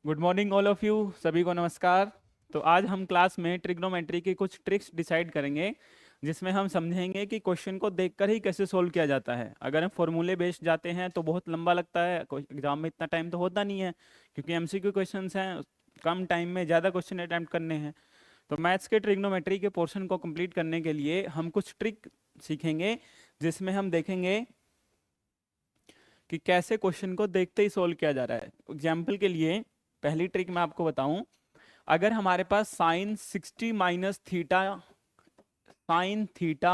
Good morning all of you, सभी को नमस्कार। तो आज हम क्लास में ट्रिग्नोमेट्री की कुछ ट्रिक्स डिसाइड करेंगे, जिसमें हम समझेंगे कि क्वेश्चन को देखकर ही कैसे सोल्व किया जाता है। अगर हम फॉर्मूले बेस्ड जाते हैं तो बहुत लंबा लगता है, एग्जाम में इतना टाइम तो होता नहीं है, क्योंकि एमसीक्यू क्वेश्चंस हैं, कम टाइम में ज़्यादा क्वेश्चन अटैम्प्ट करने हैं। तो मैथ्स के ट्रिग्नोमेट्री के पोर्शन को कंप्लीट करने के लिए हम कुछ ट्रिक सीखेंगे, जिसमें हम देखेंगे कि कैसे क्वेश्चन को देखते ही सोल्व किया जा रहा है। एग्जाम्पल के लिए पहली ट्रिक मैं आपको बताऊं, अगर हमारे पास sine 60 minus theta sine theta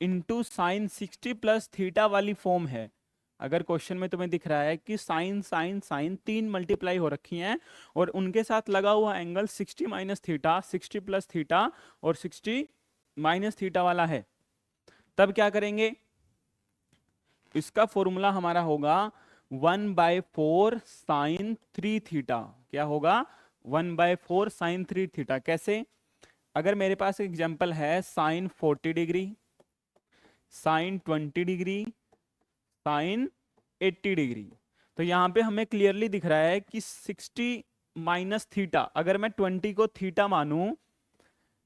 into sine 60 plus theta वाली फॉर्म है। अगर क्वेश्चन में तुम्हें दिख रहा है कि साइन साइन साइन तीन मल्टीप्लाई हो रखी हैं और उनके साथ लगा हुआ angle 60 minus theta 60 plus theta और 60 माइनस थीटा वाला है, तब क्या करेंगे? इसका फॉर्मूला हमारा होगा 1/4 साइन 3 थीटा। क्या होगा? 1/4 साइन 3 थीटा। कैसे? अगर मेरे पास एग्जांपल है sine 40 degree, sine 20 degree, sine 80 degree, तो यहां पे हमें क्लियरली दिख रहा है कि 60 माइनस थीटा, अगर मैं 20 को थीटा मानूं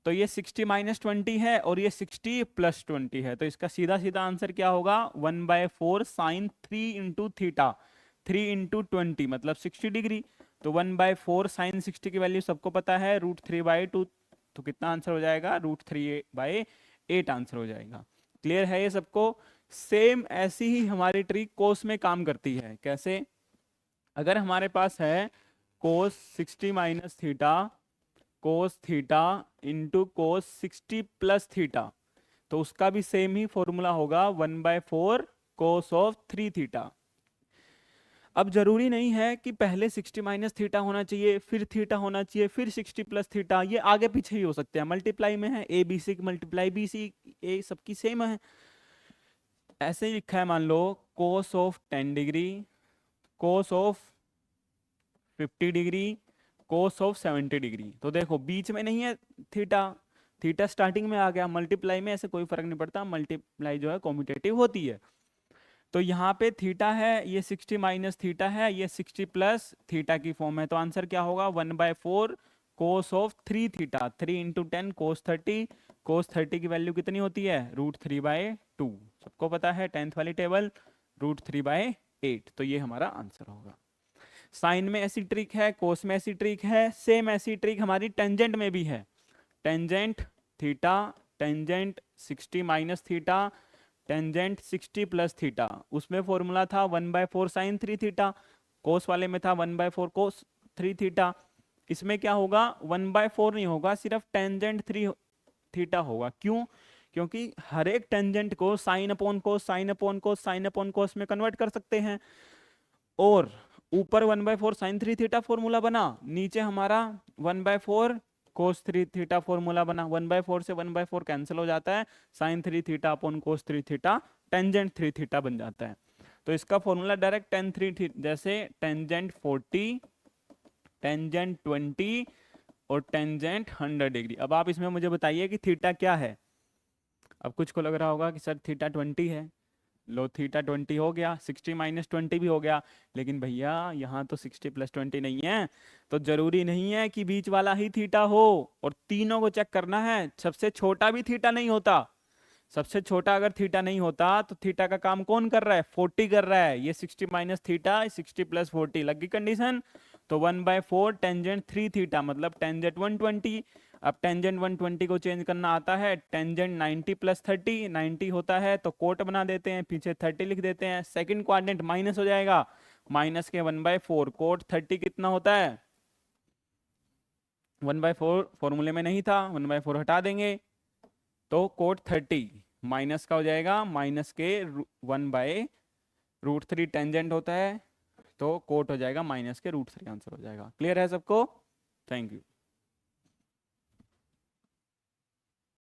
तो ये 60 माइनस 20 है और ये 60 प्लस 20 है। तो इसका सीधा सीधा आंसर क्या होगा? 1/4 साइन 3 इंटू थीटा, 3 इंटू 20 मतलब 60 डिग्री। तो 1/4 साइन 60 की वैल्यू सबको पता है, √3/2। तो कितना आंसर हो जाएगा? √3/8 आंसर हो जाएगा। क्लियर है ये सबको? सेम ऐसी ही हमारी ट्रिक कोस में काम करती है। कैसे? अगर हमारे पास है कोस 60 minus theta cos theta into cos 60 plus theta, तो उसका भी सेम ही फॉर्मूला होगा 1/4 कोस ऑफ 3 थीटा। अब जरूरी नहीं है कि पहले 60 माइनस थीटा होना चाहिए, फिर थीटा होना चाहिए, फिर 60 प्लस थीटा। ये आगे पीछे ही हो सकते हैं, मल्टीप्लाई में है, A B C multiply B C A सबकी सेम है। ऐसे ही लिखा है, मान लो cos of 10 degree, cos of 50 degree, cos of 70 degree. तो देखो बीच में नहीं है थीटा, थीटा स्टार्टिंग में आ गया। मल्टीप्लाई में ऐसे कोई फर्क नहीं पड़ता, मल्टीप्लाई जो है कॉम्यूटेटिव होती है। तो यहाँ पे थीटा है, ये 60 माइनस थीटा है, ये 60 प्लस थीटा की फॉर्म है। तो आंसर क्या होगा? 1/4 कोस ऑफ 3 थीटा, 3 इंटू 10 कोस 30। कोस 30 की वैल्यू कितनी होती है? √3/2। सबको पता है 10th वाली टेबल, √3/8। तो ये हमारा आंसर होगा। साइन में ऐसी ट्रिक है, कोस में ऐसी ट्रिक है, सेम ऐसी ट्रिक हमारी टेंजेंट में भी है। Tangent theta, tangent 60 minus theta, tangent 60 plus theta. उसमें फॉर्मूला था 1/4 साइन 3 थीटा, कोस वाले में था 1/4 कोस 3 थीटा। इसमें क्या होगा? 1/4 नहीं होगा, सिर्फ टेंजेंट 3 थीटा होगा। क्यों? क्योंकि हर एक टेंजेंट को साइन अपॉन कोस, साइन अपॉन कोस, साइन अपॉन कोस में कन्वर्ट कर सकते हैं। और ऊपर 1/4 साइन 3 थीटा फॉर्मूला बना, नीचे हमारा 1/4 कोस 3 थीटा फॉर्मूला बना। 1/4 से 1/4 कैंसिल हो जाता है, sine 3 theta upon cos 3 theta tangent 3 theta बन जाता है। तो इसका फॉर्मूला डायरेक्ट टेन 3 जैसे टेंजेंट 40, टेंजेंट 20 और टेंजेंट 100 डिग्री। अब आप इसमें मुझे बताइए कि थीटा क्या है। अब कुछ को लग रहा होगा कि सर थीटा 20 है। लो, थीटा 20 हो गया, 60 माइनस 20 भी हो गया, लेकिन भैया यहाँ तो 60 प्लस 20 नहीं है, तो जरूरी नहीं है कि बीच वाला ही थीटा हो। और तीनों को चेक करना है, सबसे छोटा भी थीटा नहीं होता। सबसे छोटा अगर थीटा नहीं होता तो थीटा का काम कौन कर रहा है? 40 कर रहा है। ये 60 माइनस थीटा, 60 प्लस 40 लगी कंडीशन। तो 1/4 टेंजेंट 3 थीटा मतलब टेंजेंट 120। अब टेंजेंट 120 को चेंज करना आता है, टेंजेंट 90 प्लस 30, 90 होता है तो कोट बना देते हैं, पीछे 30 लिख देते हैं, सेकंड क्वाड्रेंट माइनस हो जाएगा, माइनस के 1/4 कोट 30 कितना होता है? 1/4 फॉर्मूले में नहीं था, 1/4 हटा देंगे तो कोट 30 माइनस का हो जाएगा, माइनस के 1/√3 टेंजेंट होता है, तो कोट हो जाएगा माइनस के √3, आंसर हो जाएगा। क्लियर है सबको? Thank you.